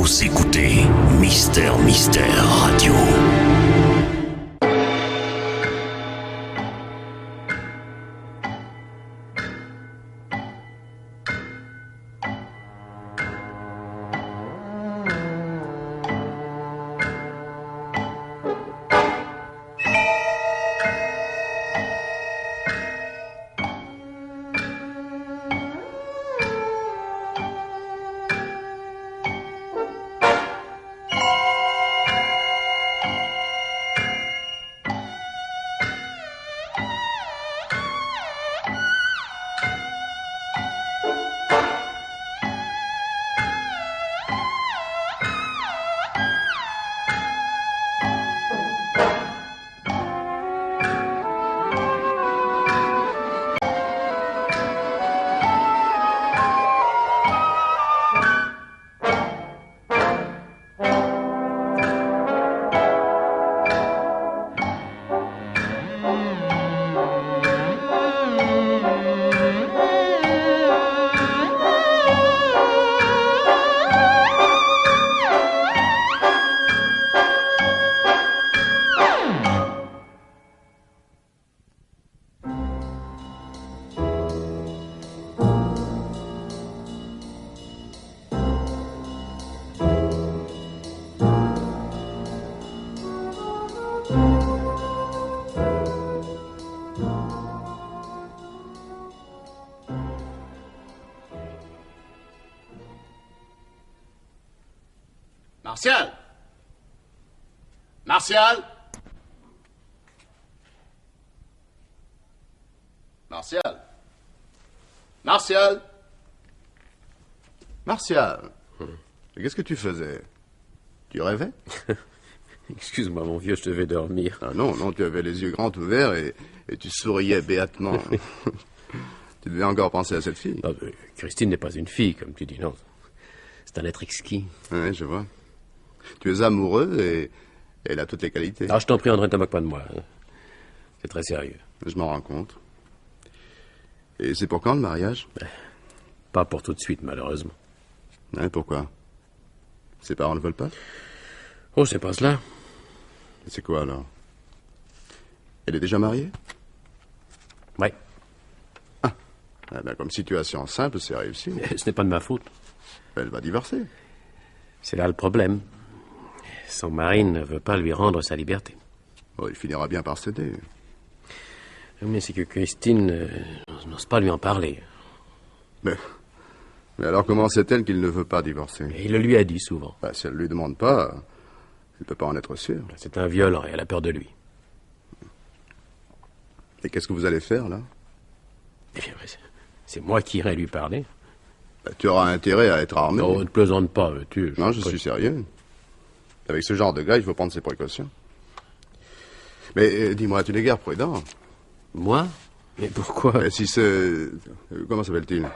Vous écoutez Mystère Radio. Martial! Martial! Martial! Martial! Martial! Qu'est-ce que tu faisais? Tu rêvais? Excuse-moi, mon vieux, je devais dormir. Ah non, tu avais les yeux grands ouverts et tu souriais béatement. Tu devais encore penser à cette fille. Ah, Christine n'est pas une fille, comme tu dis, non. C'est un être exquis. Oui, je vois. Tu es amoureux et elle a toutes les qualités. Ah, je t'en prie, André, ne te moque pas de moi. C'est très sérieux. Je m'en rends compte. Et c'est pour quand le mariage? Pas pour tout de suite, malheureusement. Ouais, pourquoi? Ses parents ne veulent pas? Oh, c'est pas cela. C'est quoi alors? Elle est déjà mariée? Oui. Ah, ben, comme situation simple, c'est réussi. Ce n'est pas de ma faute. Elle va divorcer. C'est là le problème. Son mari ne veut pas lui rendre sa liberté. Oh, il finira bien par céder. Mais c'est que Christine n'ose pas lui en parler. Mais alors comment sait-elle qu'il ne veut pas divorcer? Et il le lui a dit souvent. Ben, si elle ne lui demande pas, elle ne peut pas en être sûre. C'est un violent et elle a peur de lui. Et qu'est-ce que vous allez faire, là? Eh bien, c'est moi qui irai lui parler. Ben, tu auras intérêt à être armé. Non, ne plaisante pas, tu... Non, je suis sérieux. Avec ce genre de gars, il faut prendre ses précautions. Mais dis-moi, tu n'es guère prudent. Moi? Mais pourquoi? Mais si ce... Comment s'appelle-t-il?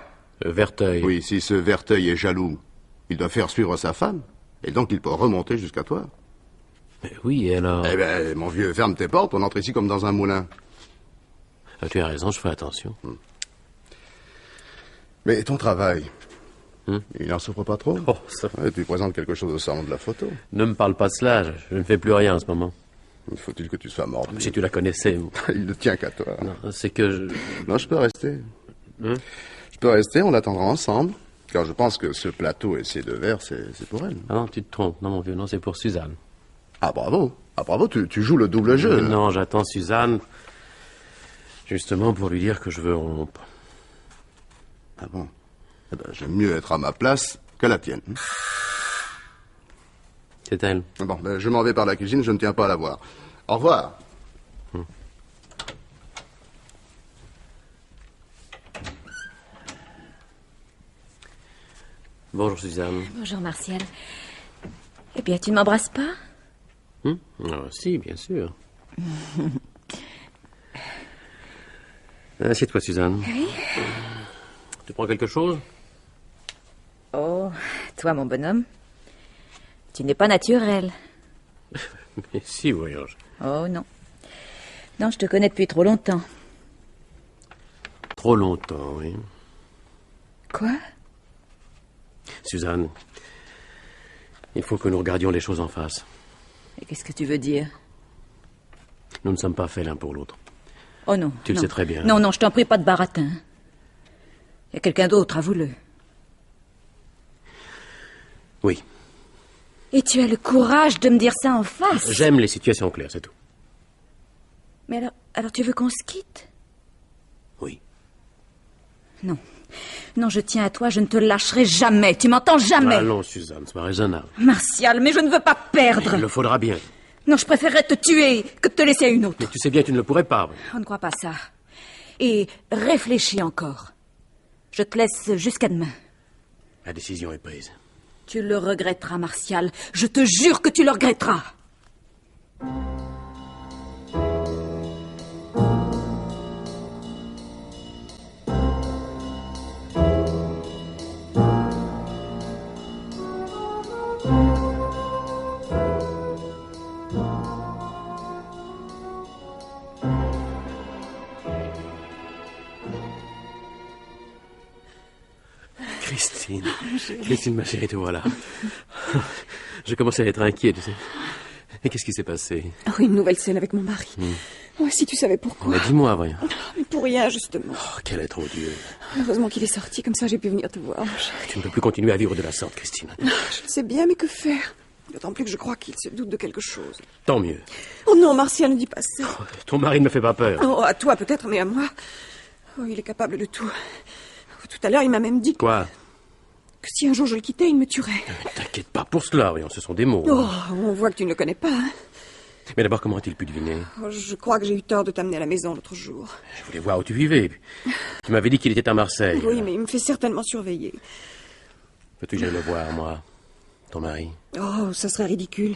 Verteuil. Oui, si ce Verteuil est jaloux, il doit faire suivre sa femme. Et donc il peut remonter jusqu'à toi. Mais oui, et alors? Eh ben, mon vieux, ferme tes portes, on entre ici comme dans un moulin. Ah, tu as raison, je ferai attention. Mais ton travail, il n'en souffre pas trop? Oh, ça... Ouais, tu présentes quelque chose au salon de la photo. Ne me parle pas de cela, je ne fais plus rien en ce moment. Faut-il que tu sois mort? Si tu la connaissais... Il ne tient qu'à toi. Non, c'est que je... Non, je peux rester. Je peux rester, on l'attendra ensemble. Car je pense que ce plateau et ces deux verres, c'est pour elle. Ah non, tu te trompes. Non, mon vieux, non, c'est pour Suzanne. Ah, bravo. Ah, bravo, tu joues le double jeu. Non, j'attends Suzanne, justement pour lui dire que je veux rompre. Ah bon? Eh ben, j'aime mieux être à ma place qu'à la tienne. C'est elle. Bon, ben, je m'en vais par la cuisine, je ne tiens pas à la voir. Au revoir. Bonjour, Suzanne. Bonjour, Martial. Eh bien, tu ne m'embrasses pas? Ah, si, bien sûr. Assieds-toi, Suzanne. Oui. Tu prends quelque chose? Oh, toi, mon bonhomme, tu n'es pas naturel. Mais si, voyons. Oh, non. Non, je te connais depuis trop longtemps. Trop longtemps, oui. Quoi? Suzanne, Il faut que nous regardions les choses en face. Et qu'est-ce que tu veux dire? Nous ne sommes pas faits l'un pour l'autre. Oh non. Tu le sais très bien. Non, je t'en prie, pas de baratin. Il y a quelqu'un d'autre, avoue-le. Oui. Et tu as le courage de me dire ça en face? J'aime les situations claires, c'est tout. Mais alors tu veux qu'on se quitte? Oui. Non. Non, je tiens à toi, je ne te lâcherai jamais. Tu m'entends? Jamais. Allons, Suzanne, sois raisonnable. Martial, mais je ne veux pas perdre. Il le faudra bien. Non, je préférerais te tuer que de te laisser à une autre. Mais tu sais bien que tu ne le pourrais pas. On ne croit pas ça. Et réfléchis encore. Je te laisse jusqu'à demain. La décision est prise. Tu le regretteras, Martial. Je te jure que tu le regretteras. Christine, ma chérie, te voilà. Je commençais à être inquiet, tu sais. Et qu'est-ce qui s'est passé? Oh, une nouvelle scène avec mon mari. Oh, si tu savais pourquoi. Mais dis-moi, voyons. Mais pour rien, justement. Oh, quel être odieux. Heureusement qu'il est sorti, comme ça j'ai pu venir te voir, mon chéri. Tu ne peux plus continuer à vivre de la sorte, Christine. Je le sais bien, mais que faire? D'autant plus que je crois qu'il se doute de quelque chose. Tant mieux. Oh non, Martial, ne dis pas ça. Oh, ton mari ne me fait pas peur. Oh, à toi peut-être, mais à moi... Oh, il est capable de tout. Tout à l'heure, il m'a même dit Quoi? que si un jour je le quittais, il me tuerait. T'inquiète pas pour cela, voyons, ce sont des mots. Oh, on voit que tu ne le connais pas, hein. Mais d'abord, comment a-t-il pu deviner? Oh, je crois que j'ai eu tort de t'amener à la maison l'autre jour. Je voulais voir où tu vivais. Tu m'avais dit qu'il était à Marseille. Oui, mais il me fait certainement surveiller. Peux-tu que j'aille le voir, moi? Ton mari? Oh, ça serait ridicule.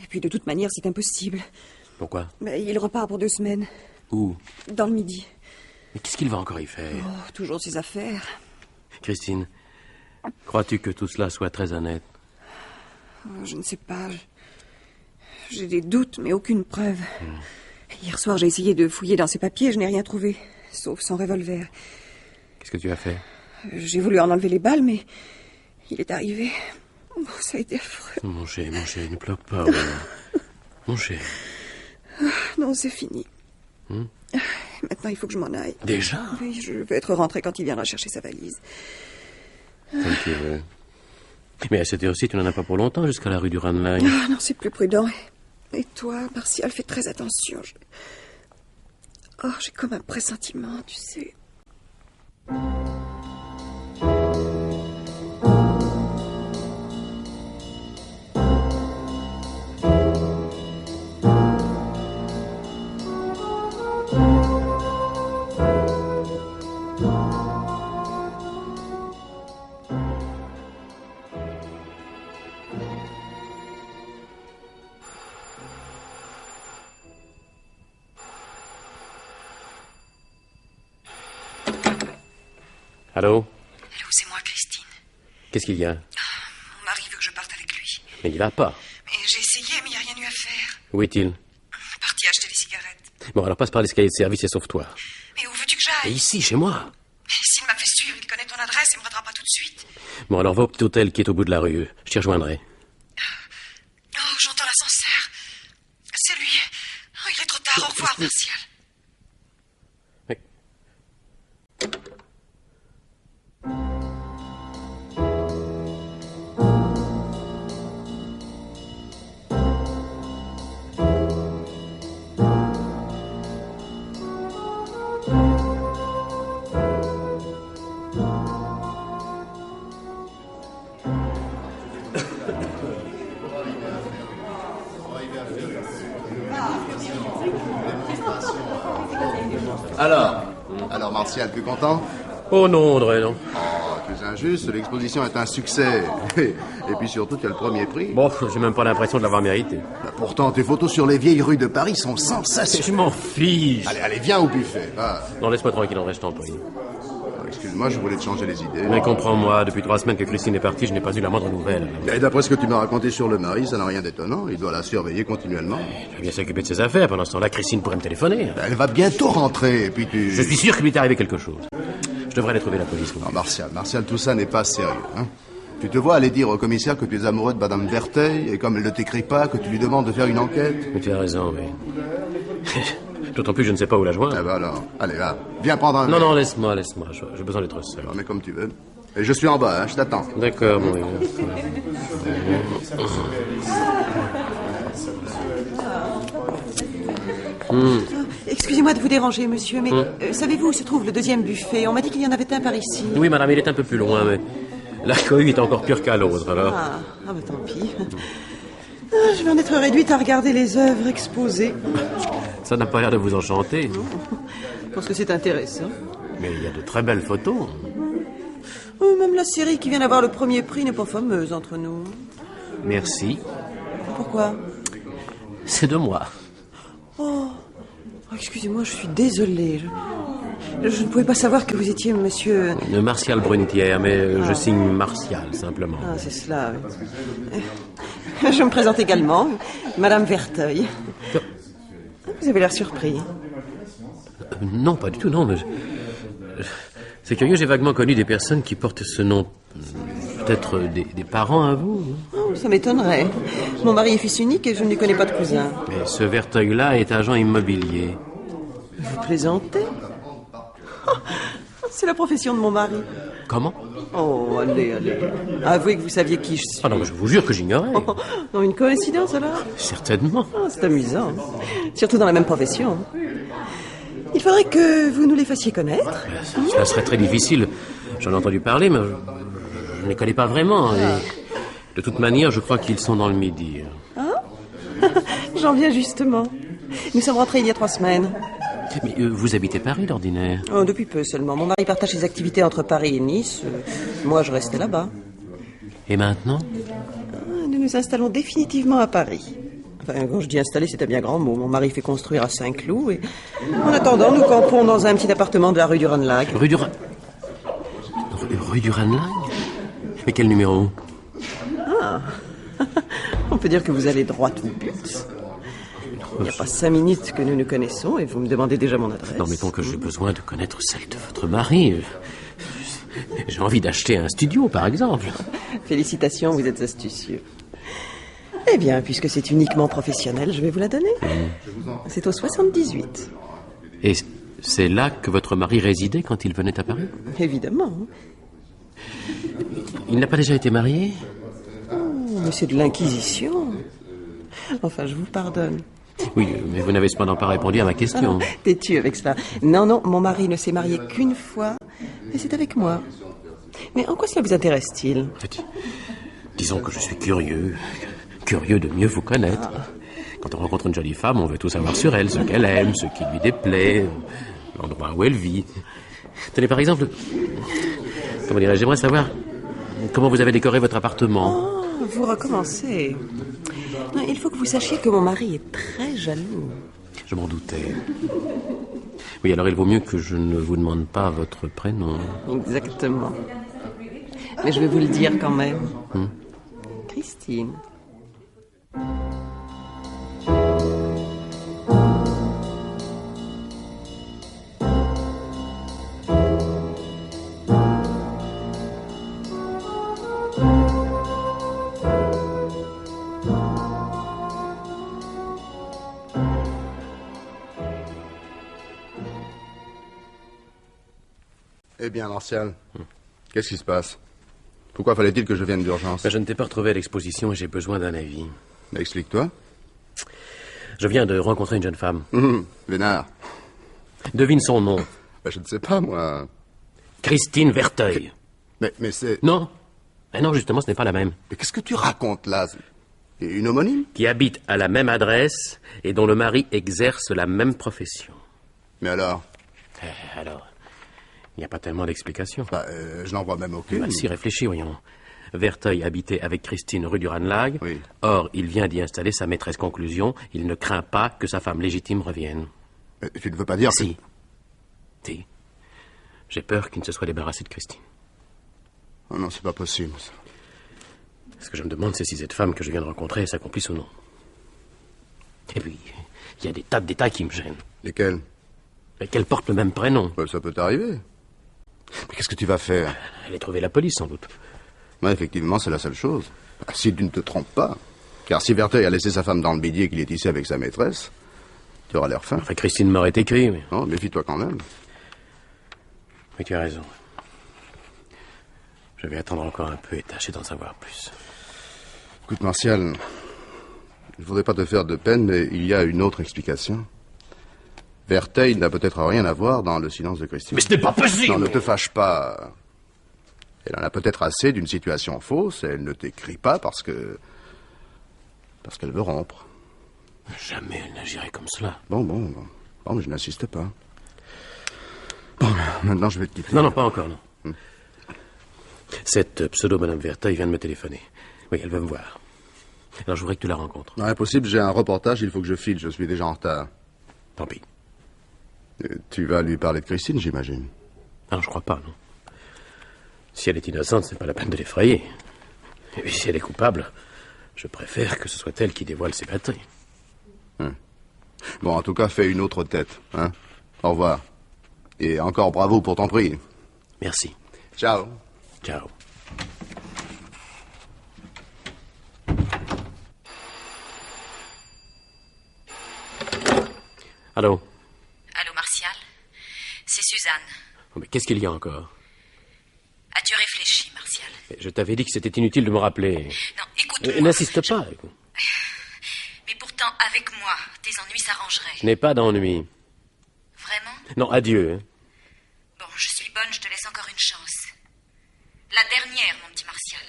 Et puis de toute manière, c'est impossible. Pourquoi? Mais il repart pour 2 semaines. Où? Dans le Midi. Mais qu'est-ce qu'il va encore y faire? Oh, toujours ses affaires. Christine, crois-tu que tout cela soit très honnête? Oh, je ne sais pas. J'ai des doutes, mais aucune preuve. Hier soir, j'ai essayé de fouiller dans ses papiers, je n'ai rien trouvé, sauf son revolver. Qu'est-ce que tu as fait? J'ai voulu en enlever les balles, mais il est arrivé. Oh, ça a été affreux. Mon chéri, ne pleure pas. Mon chéri. Non, c'est fini. Maintenant, il faut que je m'en aille. Déjà? Oui, je vais être rentrée quand il viendra chercher sa valise. Comme tu veux. Mais à cette heure-ci, tu n'en as pas pour longtemps jusqu'à la rue du Ranelagh. Ah, non, c'est plus prudent. Et toi, Martial, fais très attention. Oh, j'ai comme un pressentiment, tu sais. Allô? Allô, c'est moi, Christine. Qu'est-ce qu'il y a? Mon mari veut que je parte avec lui. Mais il va pas. Mais j'ai essayé, mais il n'y a rien eu à faire. Où est-il? Parti acheter des cigarettes. Bon, alors passe par l'escalier de service et sauve-toi. Mais où veux-tu que Et j'aille? ici, chez moi. Mais s'il m'a fait suivre, il connaît ton adresse et me rattrape pas tout de suite. Bon, alors va au petit hôtel qui est au bout de la rue. Je t'y rejoindrai. Oh, j'entends l'ascenseur. C'est lui. Oh, il est trop tard. Au revoir, Martial. Mais- Alors Martial, plus content? Oh non, André, non. Oh, tu es injuste, l'exposition est un succès. Et puis surtout, tu as le premier prix. Bon, j'ai même pas l'impression de l'avoir mérité. Bah, pourtant, tes photos sur les vieilles rues de Paris sont Je sensationnelles. m'en fiche. Allez, viens au buffet. Va. Non, laisse-moi tranquille, André, je t'en prie. Excuse-moi, je voulais te changer les idées. Mais comprends-moi, depuis 3 semaines que Christine est partie, je n'ai pas eu la moindre nouvelle. Mais d'après ce que tu m'as raconté sur le mari, ça n'a rien d'étonnant. Il doit la surveiller continuellement. Il va bien s'occuper de ses affaires. Pendant ce temps-là, Christine pourrait me téléphoner. Elle va bientôt rentrer, et puis tu... Je suis sûr qu'il lui est arrivé quelque chose. Je devrais aller trouver la police. Non, Martial, tout ça n'est pas sérieux, hein. Tu te vois aller dire au commissaire que tu es amoureux de Madame Verteuil et comme elle ne t'écrit pas, que tu lui demandes de faire une enquête. Mais tu as raison, oui. D'autant plus, je ne sais pas où la joindre. Ah bah alors, allez là, viens prendre un Non, verre. non, laisse-moi. J'ai besoin d'être seul. Mais comme tu veux. Et je suis en bas, hein, je t'attends. D'accord, mon gars. Excusez-moi de vous déranger, monsieur, mais savez-vous où se trouve le deuxième buffet? On m'a dit qu'il y en avait un par ici. Oui, madame, il est un peu plus loin, mais la cohue est encore pire qu'à l'autre, alors. Ah bah tant pis. Je vais en être réduite à regarder les œuvres exposées. Ça n'a pas l'air de vous enchanter. Je pense que c'est intéressant. Mais il y a de très belles photos. Oh, même la série qui vient d'avoir le premier prix n'est pas fameuse entre nous. Merci. Pourquoi? C'est de moi. Oh, excusez-moi, je suis désolée. Je ne pouvais pas savoir que vous étiez monsieur... Martial Brunetière, mais je signe Martial, simplement. Ah, c'est cela, oui. Je me présente également, Madame Verteuil. Vous avez l'air surpris. Non, pas du tout, non, mais... C'est curieux, j'ai vaguement connu des personnes qui portent ce nom. Peut-être des parents à vous. Oh, ça m'étonnerait. Mon mari est fils unique et je ne lui connais pas de cousin. Mais ce Verteuil-là est agent immobilier. Vous plaisantez? Oh, c'est la profession de mon mari. Comment? Oh, allez. Avouez que vous saviez qui je suis. Ah non, mais je vous jure que j'ignorais. Oh, non, une coïncidence alors? Certainement. Oh, c'est amusant. Surtout dans la même profession. Il faudrait que vous nous les fassiez connaître. Cela serait très difficile. J'en ai entendu parler, mais je ne les connais pas vraiment. Et de toute manière, je crois qu'ils sont dans le Midi. Ah? J'en viens justement. Nous sommes rentrés il y a 3 semaines. Mais vous habitez Paris, d'ordinaire? Oh, depuis peu seulement. Mon mari partage ses activités entre Paris et Nice. Moi, je restais là-bas. Et maintenant? Nous nous installons définitivement à Paris. Enfin, quand je dis installer, c'est un bien grand mot. Mon mari fait construire à Saint-Cloud et... En attendant, nous campons dans un petit appartement de la rue du Ranelagh. Rue du Ranelagh? Mais quel numéro? Ah. On peut dire que vous allez droit au but. Il n'y a pas 5 minutes que nous nous connaissons et vous me demandez déjà mon adresse. Non, mettons que j'ai besoin de connaître celle de votre mari. J'ai envie d'acheter un studio, par exemple. Félicitations, vous êtes astucieux. Eh bien, puisque c'est uniquement professionnel, je vais vous la donner. C'est au 78. Et c'est là que votre mari résidait quand il venait à Paris? Évidemment. Il n'a pas déjà été marié? Oh, mais c'est de l'Inquisition. Enfin, je vous pardonne. Oui, mais vous n'avez cependant pas répondu à ma question. Ah, têtu avec cela. Non, mon mari ne s'est marié qu'une fois, et c'est avec moi. Mais en quoi cela vous intéresse-t-il? Disons que je suis curieux de mieux vous connaître. Quand on rencontre une jolie femme, on veut tout savoir sur elle, ce qu'elle aime, ce qui lui déplaît, l'endroit où elle vit. Tenez, par exemple, comment dirais-je, j'aimerais savoir comment vous avez décoré votre appartement. Oh, vous recommencez. Non, il faut que vous sachiez que mon mari est très jaloux. Je m'en doutais. Oui, alors il vaut mieux que je ne vous demande pas votre prénom. Exactement. Mais je vais vous le dire quand même. Christine. Eh bien, Martial, qu'est-ce qui se passe? Pourquoi fallait-il que je vienne d'urgence? Je ne t'ai pas retrouvé à l'exposition et j'ai besoin d'un avis. Explique-toi. Je viens de rencontrer une jeune femme. Vénard. Devine son nom. Je ne sais pas, moi. Christine Verteuil. Mais c'est... Non. Mais non, justement, ce n'est pas la même. Mais qu'est-ce que tu racontes, là? Une homonyme? Qui habite à la même adresse et dont le mari exerce la même profession. Mais alors? Alors, il n'y a pas tellement d'explications. Je n'en vois même aucune. Si, réfléchis, voyons. Verteuil habitait avec Christine rue du Ranelagh. Oui. Or, il vient d'y installer sa maîtresse. Conclusion, il ne craint pas que sa femme légitime revienne. Mais tu ne veux pas dire Si. Si. J'ai peur qu'il ne se soit débarrassé de Christine. Oh non, c'est pas possible, ça. Ce que je me demande, c'est si cette femme que je viens de rencontrer est sa complice ou non. Et puis, il y a des tas de détails qui me gênent. Lesquels? Et qu'elle porte le même prénom. Ça peut t'arriver. Mais qu'est-ce que tu vas faire? Elle a trouvé la police, sans doute. Ouais, effectivement, c'est la seule chose. Si tu ne te trompes pas. Car si Verteuil a laissé sa femme dans le bidier et qu'il est ici avec sa maîtresse, tu auras l'air fin. Enfin, Christine m'aurait écrit, mais... Non, méfie-toi quand même. Mais tu as raison. Je vais attendre encore un peu et tâcher d'en savoir plus. Écoute, Martial, je ne voudrais pas te faire de peine, mais il y a une autre explication. Verteuil n'a peut-être rien à voir dans le silence de Christine. Mais ce n'est pas possible! Non, ne te fâche pas. Elle en a peut-être assez d'une situation fausse. Elle ne t'écrit pas parce qu'elle veut rompre. Jamais elle n'agirait comme cela. Bon, mais je n'insiste pas. Bon, maintenant je vais te quitter. Non, pas encore, non. Cette pseudo-madame Verteuil vient de me téléphoner. Oui, elle veut me voir. Alors je voudrais que tu la rencontres. Non, impossible, j'ai un reportage, il faut que je file, je suis déjà en retard. Tant pis. Tu vas lui parler de Christine, j'imagine. Non, je crois pas, non. Si elle est innocente, c'est pas la peine de l'effrayer. Et puis si elle est coupable, je préfère que ce soit elle qui dévoile ses batteries. Bon, en tout cas, fais une autre tête, hein. Au revoir. Et encore bravo pour ton prix. Merci. Ciao. Ciao. Allô? Allô, Martial? C'est Suzanne. Oh, mais qu'est-ce qu'il y a encore? As-tu réfléchi, Martial? Je t'avais dit que c'était inutile de me rappeler. Non, écoute-moi. N'insiste pas. Mais pourtant, avec moi, tes ennuis s'arrangeraient. Je n'ai pas d'ennui. Vraiment? Non, adieu. Hein. Bon, je suis bonne, je te laisse encore une chance. La dernière, mon petit Martial.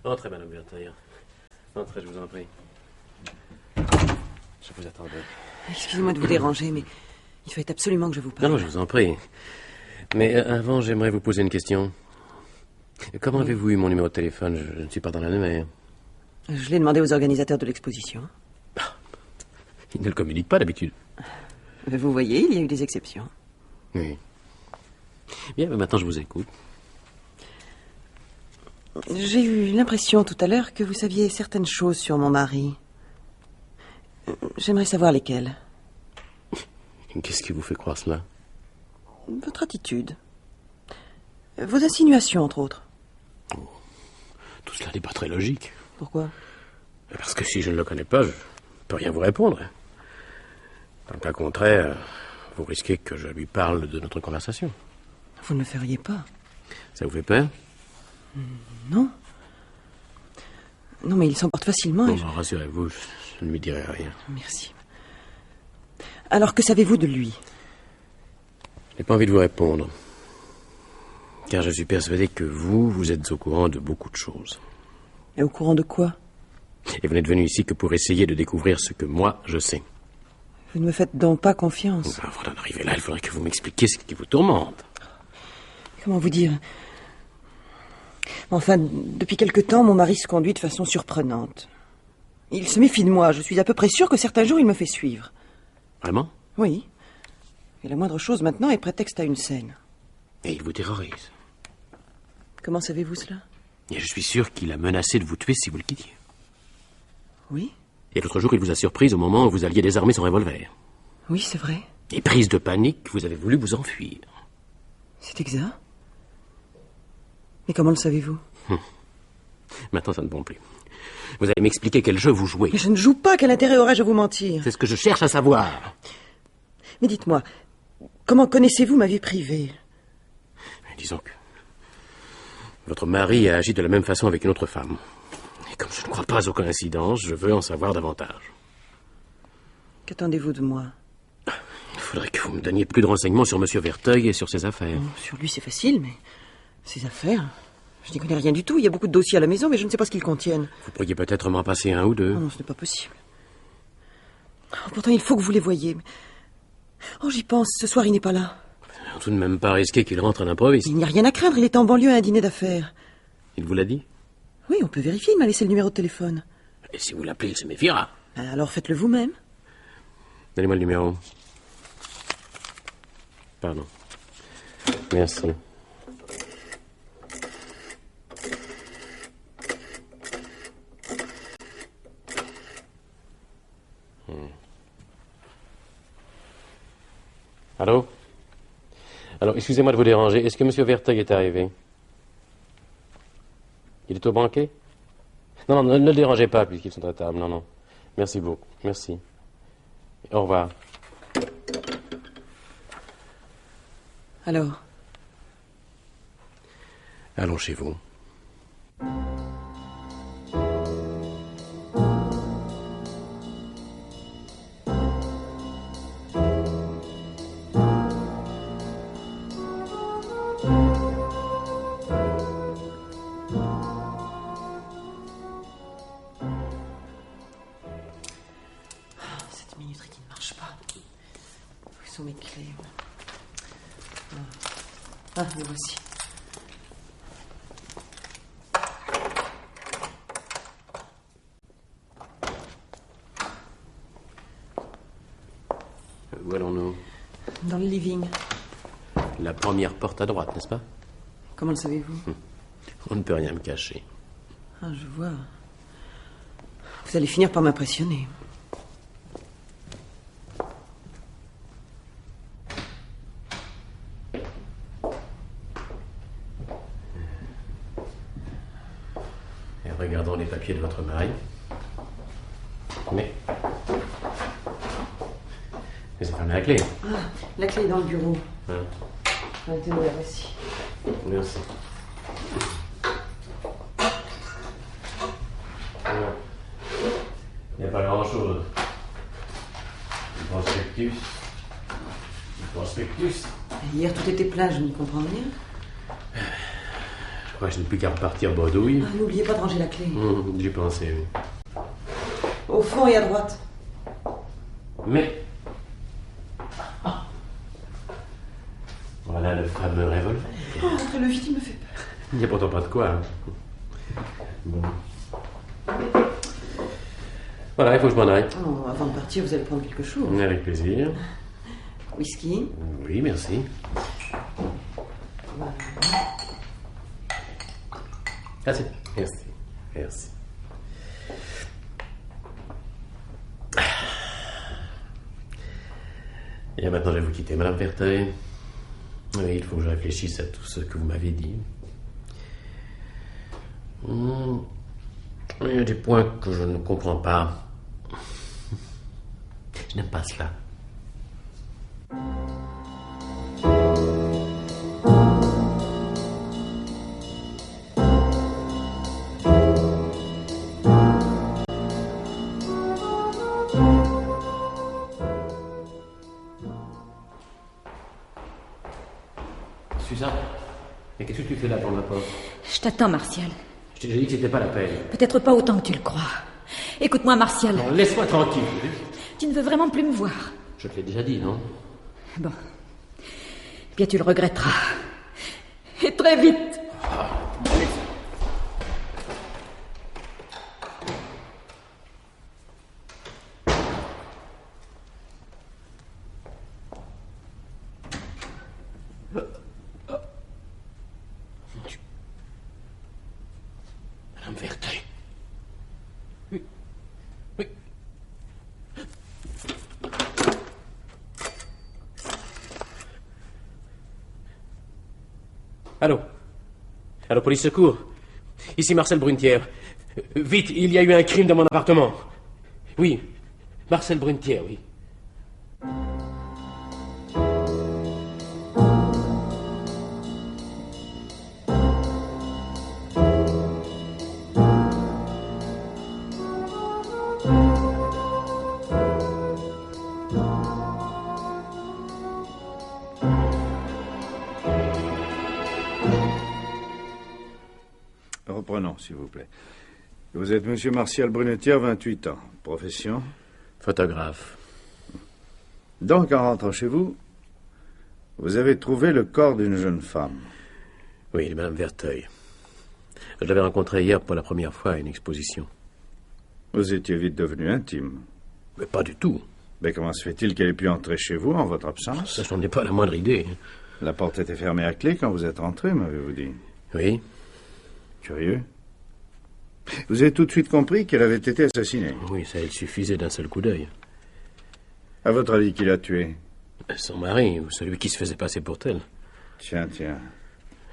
Entrez, madame Verteuil. Entrez, je vous en prie. Je vous attendais. Excusez-moi de vous déranger, mais il fallait absolument que je vous parle. Non, je vous en prie. Mais avant, j'aimerais vous poser une question. Comment avez-vous eu mon numéro de téléphone? Je ne suis pas dans la mer. Je l'ai demandé aux organisateurs de l'exposition. Ils ne le communiquent pas d'habitude. Vous voyez, il y a eu des exceptions. Oui. Bien, mais maintenant je vous écoute. J'ai eu l'impression tout à l'heure que vous saviez certaines choses sur mon mari. J'aimerais savoir lesquelles. Qu'est-ce qui vous fait croire cela? Votre attitude. Vos insinuations, entre autres. Tout cela n'est pas très logique. Pourquoi? Parce que si je ne le connais pas, je ne peux rien vous répondre. Dans le cas contraire, vous risquez que je lui parle de notre conversation. Vous ne le feriez pas. Ça vous fait peur? Non. Non, mais il s'emporte facilement. Non, rassurez-vous, je ne lui dirai rien. Merci. Alors, que savez-vous de lui? Je n'ai pas envie de vous répondre. Car je suis persuadé que vous êtes au courant de beaucoup de choses. Et au courant de quoi? Et vous n'êtes venu ici que pour essayer de découvrir ce que moi, je sais. Vous ne me faites donc pas confiance. Avant d'en arriver là, il faudrait que vous m'expliquiez ce qui vous tourmente. Comment vous dire? Enfin, depuis quelque temps, mon mari se conduit de façon surprenante. Il se méfie de moi. Je suis à peu près sûre que certains jours, il me fait suivre. Vraiment? Oui. Et la moindre chose maintenant est prétexte à une scène. Et il vous terrorise. Comment savez-vous cela? Et je suis sûr qu'il a menacé de vous tuer si vous le quittiez. Oui. Et l'autre jour, il vous a surprise au moment où vous alliez désarmer son revolver. Oui, c'est vrai. Et prise de panique, vous avez voulu vous enfuir. C'est exact. Mais comment le savez-vous? Maintenant, ça ne bon plus. Vous allez m'expliquer quel jeu vous jouez. Mais je ne joue pas. Quel intérêt aurais-je à vous mentir? C'est ce que je cherche à savoir. Mais dites-moi, comment connaissez-vous ma vie privée? Disons que votre mari a agi de la même façon avec une autre femme. Et comme je ne crois pas aux coïncidences, je veux en savoir davantage. Qu'attendez-vous de moi? Il faudrait que vous me donniez plus de renseignements sur M. Verteuil et sur ses affaires. Sur lui, c'est facile, mais ses affaires... Je n'y connais rien du tout. Il y a beaucoup de dossiers à la maison, mais je ne sais pas ce qu'ils contiennent. Vous pourriez peut-être m'en passer un ou deux. Oh non, ce n'est pas possible. Oh, pourtant, il faut que vous les voyiez. Oh, j'y pense. Ce soir, il n'est pas là. Tout de même pas risqué qu'il rentre à l'improviste. Il n'y a rien à craindre. Il est en banlieue à un dîner d'affaires. Il vous l'a dit? Oui, on peut vérifier. Il m'a laissé le numéro de téléphone. Et si vous l'appelez, il se méfiera. Alors faites-le vous-même. Donnez-moi le numéro. Pardon. Merci. Allô? Alors, excusez-moi de vous déranger. Est-ce que M. Verteuil est arrivé? Il est au banquet? Non, ne le dérangez pas puisqu'ils sont à table. Non. Merci beaucoup. Merci. Au revoir. Alors? Allons chez vous. Cette minuterie qui ne marche pas. Où sont mes clés? Les voici. Où allons-nous? Dans le living. La première porte à droite, n'est-ce pas? Comment le savez-vous? On ne peut rien me cacher. Ah, je vois. Vous allez finir par m'impressionner. Et regardons les papiers de votre mari. Mais c'est fermé la clé. Ah, la clé est dans le bureau. Hein? Tenez, la voici. Merci. Il n'y a pas grand-chose. Du prospectus. Hier, tout était plein, je n'y comprends rien. Je crois que je n'ai plus qu'à repartir bredouille. Ah, n'oubliez pas de ranger la clé. J'y pensais, oui. Au fond et à droite. Mais... Voilà le fameux revolver. Oh, entre-le vite, il me fait peur. Il n'y a pourtant pas de quoi. Hein. Bon. Voilà, il faut que je m'en aille. Oh, avant de partir, vous allez prendre quelque chose. Avec plaisir. Whisky. Oui, merci. Voilà. Merci. Merci. Et maintenant, je vais vous quitter, Madame Verteuil. Oui, il faut que je réfléchisse à tout ce que vous m'avez dit. Il y a des points que je ne comprends pas. Je n'aime pas cela. Suzanne, mais qu'est-ce que tu fais là pour ma porte? Je t'attends, Martial. Je t'ai dit que c'était pas la peine. Peut-être pas autant que tu le crois. Écoute-moi, Martial. Non, laisse-moi tranquille. Tu ne veux vraiment plus me voir. Je te l'ai déjà dit, non? Bon. Bien, tu le regretteras. Et très vite. Madame Verteuil. Oui. Oui. Allô? Allô, police secours? Ici Marcel Brunetière. Vite, il y a eu un crime dans mon appartement. Oui, Marcel Brunetière, oui. Reprenons, s'il vous plaît. Vous êtes monsieur Martial Brunetière, 28 ans. Profession? Photographe. Donc, en rentrant chez vous, vous avez trouvé le corps d'une jeune femme. Oui, Madame Verteuil. Je l'avais rencontrée hier pour la première fois à une exposition. Vous étiez vite devenu intime. Mais pas du tout. Mais comment se fait-il qu'elle ait pu entrer chez vous en votre absence? Ça, je n'en ai pas la moindre idée. La porte était fermée à clé quand vous êtes entré, m'avez-vous dit? Oui. Curieux. Vous avez tout de suite compris qu'elle avait été assassinée. Oui, ça, il suffisait d'un seul coup d'œil. À votre avis, qui l'a tuée? Son mari, ou celui qui se faisait passer pour tel. Tiens, tiens.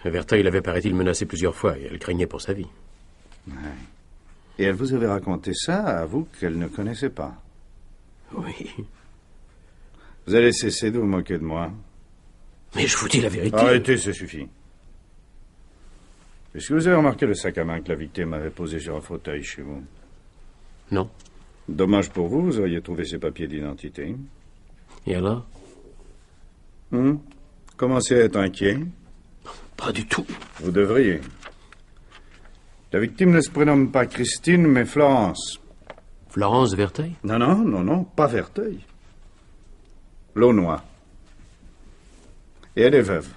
Verteuil l'avait, paraît-il, menacé plusieurs fois et elle craignait pour sa vie. Ouais. Et elle vous avait raconté ça à vous qu'elle ne connaissait pas. Oui. Vous allez cesser de vous moquer de moi. Mais je vous dis la vérité. Arrêtez, ça suffit. Est-ce que vous avez remarqué le sac à main que la victime avait posé sur un fauteuil chez vous? Non. Dommage pour vous, vous auriez trouvé ses papiers d'identité. Et alors? Commencez à être inquiet. Pas du tout. Vous devriez. La victime ne se prénomme pas Christine, mais Florence. Florence Verteuil? Non, pas Verteuil. Launois. Et elle est veuve.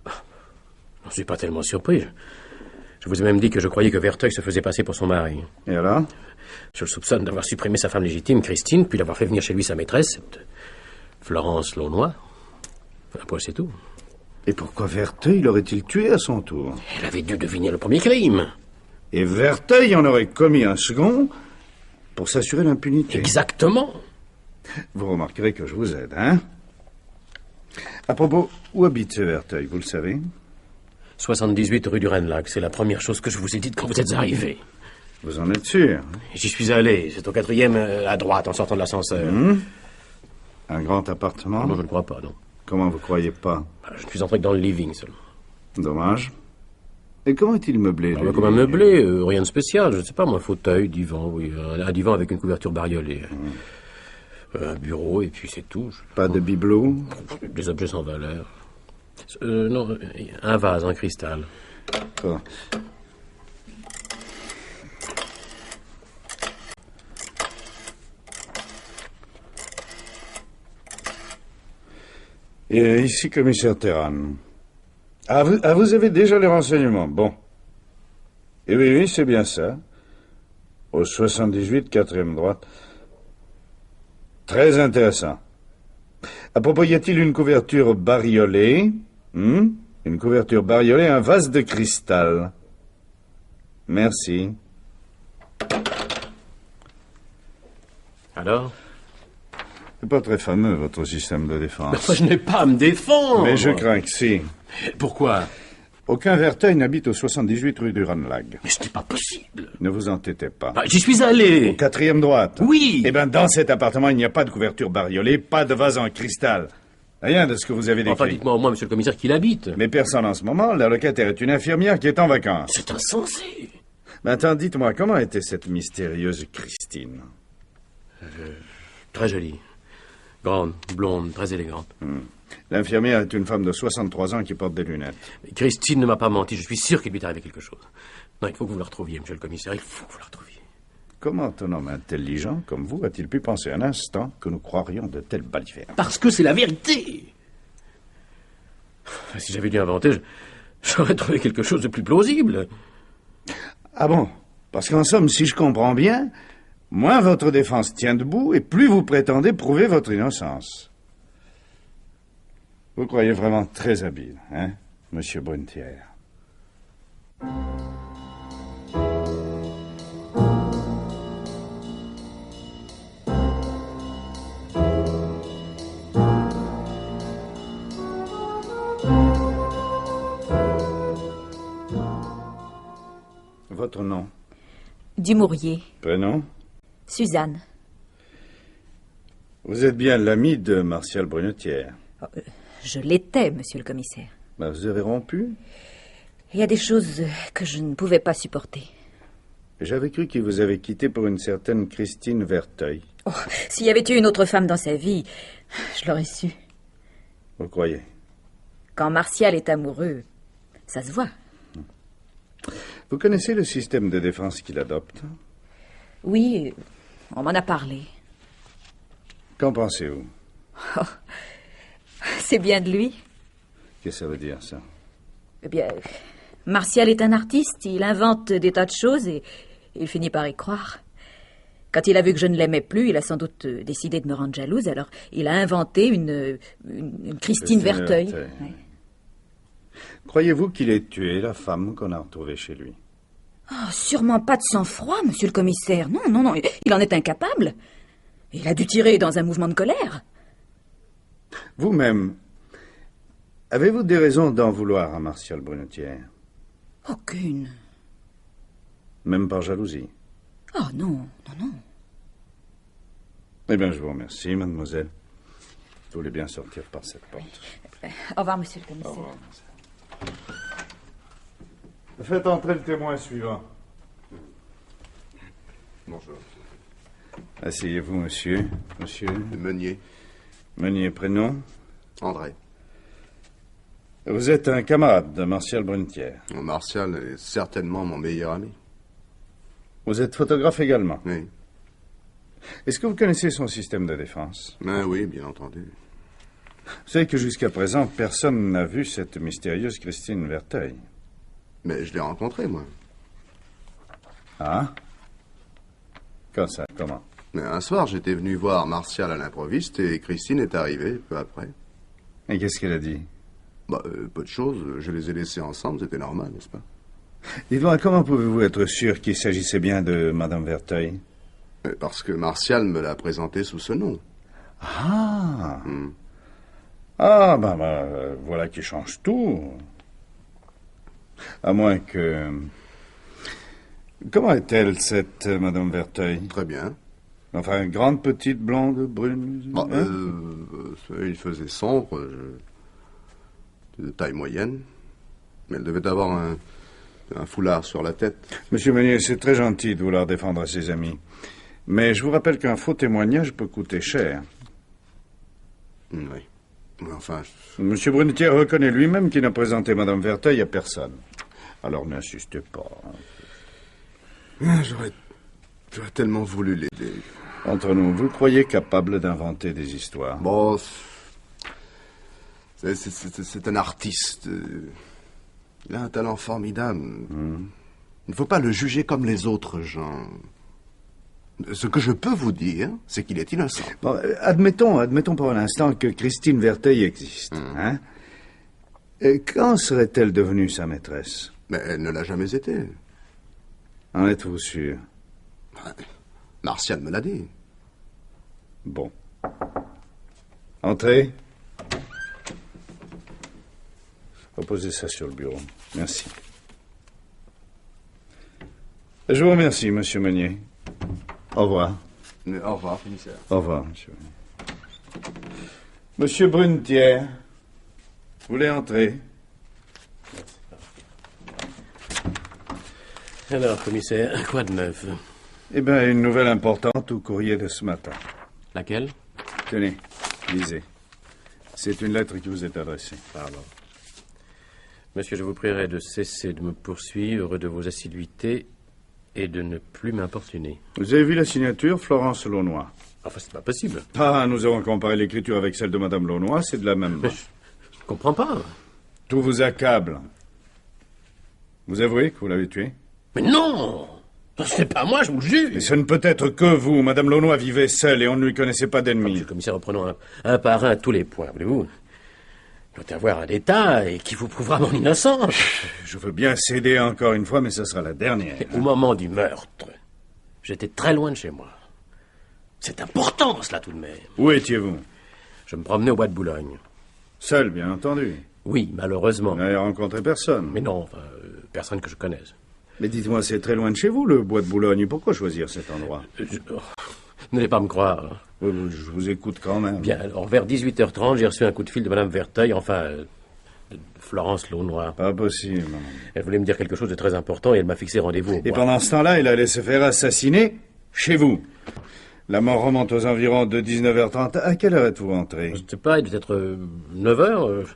Je ne suis pas tellement surpris. Je vous ai même dit que je croyais que Verteuil se faisait passer pour son mari. Et alors? Je le soupçonne d'avoir supprimé sa femme légitime, Christine, puis d'avoir fait venir chez lui sa maîtresse, cette Florence Launois. Après, c'est tout. Et pourquoi Verteuil l'aurait-il tué à son tour? Elle avait dû deviner le premier crime. Et Verteuil en aurait commis un second pour s'assurer l'impunité. Exactement. Vous remarquerez que je vous aide, hein? À propos, où habite ce Verteuil, vous le savez? 78 rue du Rennes-Lac, c'est la première chose que je vous ai dite quand vous êtes arrivé. Vous en êtes sûr? J'y suis allé, c'est au 4e à droite en sortant de l'ascenseur. Un grand appartement? Non, je ne crois pas, non. Comment vous croyez pas? Je suis entré que dans le living seulement. Dommage. Et comment est-il meublé? Comme un meublé, rien de spécial, je ne sais pas, moi, fauteuil, divan, oui, un divan avec une couverture bariolée. Un bureau, et puis c'est tout. Pas de bibelot? Des objets sans valeur. Non, un vase en cristal. Oh. Et ici, commissaire Terran. Vous avez déjà les renseignements. Bon. Et oui, c'est bien ça. Au 78, 4e droite. Très intéressant. À propos, y a-t-il une couverture bariolée? Une couverture bariolée, un vase de cristal. Merci. Alors? C'est pas très fameux, votre système de défense. Mais je n'ai pas à me défendre. Mais je crains que si. Pourquoi? Aucun Verteuil n'habite au 78 rue du Rennes-Lac. Mais ce n'est pas possible. Ne vous entêtez pas. J'y suis allé. 4e droite. Oui. Eh bien, dans cet appartement, il n'y a pas de couverture bariolée, pas de vase en cristal. Rien de ce que vous avez décrit. Enfin, dites-moi au moins, monsieur le commissaire, qui l'habite. Mais personne en ce moment. La locataire est une infirmière qui est en vacances. C'est insensé. Maintenant, dites-moi, comment était cette mystérieuse Christine? Très jolie. Grande, blonde, très élégante. L'infirmière est une femme de 63 ans qui porte des lunettes. Mais Christine ne m'a pas menti, je suis sûr qu'il lui est arrivé quelque chose. Non, il faut que vous la retrouviez, monsieur le commissaire, il faut que vous la retrouviez. Comment un homme intelligent comme vous a-t-il pu penser un instant que nous croirions de telles balivernes? Parce que c'est la vérité. Si j'avais dû inventer, j'aurais trouvé quelque chose de plus plausible. Ah bon? Parce qu'en somme, si je comprends bien, moins votre défense tient debout et plus vous prétendez prouver votre innocence. Vous croyez vraiment très habile, hein, monsieur Brunetière? Votre nom? Dumouriez. Prénom? Suzanne. Vous êtes bien l'ami de Martial Brunetière. Je l'étais, monsieur le commissaire. Vous avez rompu? Il y a des choses que je ne pouvais pas supporter. J'avais cru qu'il vous avait quitté pour une certaine Christine Verteuil. Oh, s'il y avait eu une autre femme dans sa vie, je l'aurais su. Vous croyez? Quand Martial est amoureux, ça se voit. Vous connaissez le système de défense qu'il adopte? Oui, on m'en a parlé. Qu'en pensez-vous? Oh, c'est bien de lui. Qu'est-ce que ça veut dire, ça? Eh bien, Martial est un artiste, il invente des tas de choses et il finit par y croire. Quand il a vu que je ne l'aimais plus, il a sans doute décidé de me rendre jalouse, alors il a inventé une Christine Verteuil. Ouais. Croyez-vous qu'il ait tué la femme qu'on a retrouvée chez lui? Oh, sûrement pas de sang-froid, monsieur le commissaire. Non, il en est incapable. Il a dû tirer dans un mouvement de colère. Vous-même, avez-vous des raisons d'en vouloir à Martial Brunetière? Aucune. Même par jalousie? Oh non, non, non. Eh bien, je vous remercie, mademoiselle. Vous voulez bien sortir par cette porte. Au revoir, monsieur le commissaire. Au revoir, mademoiselle. Faites entrer le témoin suivant. Bonjour. Asseyez-vous, monsieur. Monsieur. Meunier. Meunier, prénom? André. Vous êtes un camarade de Martial Brunetière. Martial est certainement mon meilleur ami. Vous êtes photographe également. Oui. Est-ce que vous connaissez son système de défense? Ben oui, bien entendu. Vous savez que jusqu'à présent, personne n'a vu cette mystérieuse Christine Verteuil. Mais je l'ai rencontrée, moi. Ah? Quand ça? Comment? Mais un soir, j'étais venu voir Martial à l'improviste et Christine est arrivée peu après. Et qu'est-ce qu'elle a dit? Bah, peu de choses. Je les ai laissés ensemble, c'était normal, n'est-ce pas? Dites-moi, comment pouvez-vous être sûr qu'il s'agissait bien de Madame Verteuil? Parce que Martial me l'a présentée sous ce nom. Ah! Ah, voilà qui change tout. À moins que... Comment est-elle, cette Madame Verteuil? Très bien. Enfin, grande, petite, blonde, brune... Bon, hein? il faisait sombre, de taille moyenne. Mais elle devait avoir un foulard sur la tête. Monsieur Meunier, c'est très gentil de vouloir défendre à ses amis. Mais je vous rappelle qu'un faux témoignage peut coûter cher. Oui. Mais enfin... Monsieur Brunetière reconnaît lui-même qu'il n'a présenté Madame Verteuil à personne. Alors n'insistez pas. J'aurais tellement voulu l'aider. Entre nous, vous le croyez capable d'inventer des histoires? Bon, c'est un artiste. Il a un talent formidable. Il ne faut pas le juger comme les autres gens. Ce que je peux vous dire, c'est qu'il est innocent. Bon, admettons pour un instant que Christine Verteuil existe. Hein? Et quand serait-elle devenue sa maîtresse? Mais elle ne l'a jamais été. En êtes-vous sûr? Martial me l'a dit. Bon. Entrez. Reposez ça sur le bureau. Merci. Je vous remercie, monsieur Meunier. Au revoir. Au revoir, commissaire. Au revoir, monsieur. Monsieur Brunetière, vous voulez entrer? Alors, commissaire, quoi de neuf? Eh bien, une nouvelle importante au courrier de ce matin. Laquelle? Tenez, lisez. C'est une lettre qui vous est adressée. Pardon. Monsieur, je vous prierai de cesser de me poursuivre de vos assiduités et de ne plus m'importuner. Vous avez vu la signature, Florence Launois? Enfin, c'est pas possible. Ah, nous avons comparé l'écriture avec celle de Madame Launois, c'est de la même main. Je comprends pas. Tout vous accable. Vous avouez que vous l'avez tué? Mais non! Ce n'est pas moi, je vous le jure! Et ce ne peut être que vous. Madame Launois vivait seule et on ne lui connaissait pas d'ennemis. Monsieur le commissaire, reprenons un par un tous les points, voulez-vous? Il doit y avoir un détail qui vous prouvera mon innocence. Je veux bien céder encore une fois, mais ce sera la dernière. Au moment du meurtre, j'étais très loin de chez moi. C'est important, cela, tout de même. Où étiez-vous? Je me promenais au bois de Boulogne. Seul, bien entendu. Oui, malheureusement. Vous n'avez rencontré personne. Mais non, enfin, personne que je connaisse. Mais dites-moi, c'est très loin de chez vous, le bois de Boulogne. Pourquoi choisir cet endroit? N'allez pas me croire. Je vous écoute quand même. Bien, alors vers 18h30, j'ai reçu un coup de fil de Madame Verteuil, enfin, de Florence Launois. Pas possible. Elle voulait me dire quelque chose de très important et elle m'a fixé rendez-vous au Et bois. pendant ce temps-là, il allait se faire assassiner chez vous. La mort remonte aux environs de 19h30. À quelle heure êtes-vous entré? Je ne sais pas, il devait être 9h.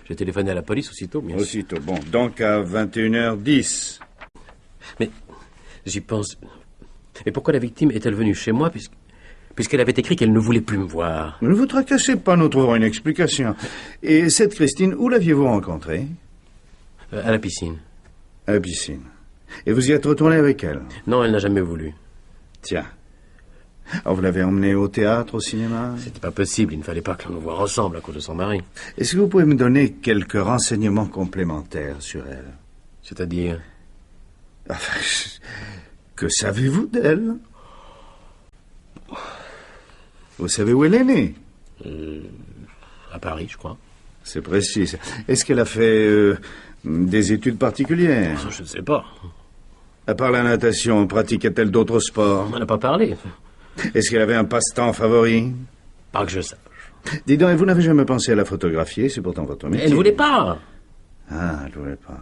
J'ai téléphoné à la police aussitôt, bien sûr. Aussitôt, bon. Donc à 21h10. Mais j'y pense. Et pourquoi la victime est-elle venue chez moi puisqu'elle avait écrit qu'elle ne voulait plus me voir? Ne vous tracassez pas, nous trouverons une explication. Et cette Christine, où l'aviez-vous rencontrée? À la piscine. À la piscine. Et vous y êtes retourné avec elle? Non, elle n'a jamais voulu. Tiens. Alors vous l'avez emmenée au théâtre, au cinéma? C'était pas possible, il ne fallait pas que l'on nous voie ensemble à cause de son mari. Est-ce que vous pouvez me donner quelques renseignements complémentaires sur elle? C'est-à-dire? Enfin, que savez-vous d'elle? Vous savez où elle est née? À Paris, je crois. C'est précis. Est-ce qu'elle a fait des études particulières? Je ne sais pas. À part la natation, pratiquait-elle d'autres sports? On n'en a pas parlé. Est-ce qu'elle avait un passe-temps favori? Pas que je sache. Dis donc, et vous n'avez jamais pensé à la photographier? C'est pourtant votre métier. Elle ne voulait pas. Ah, elle ne voulait pas.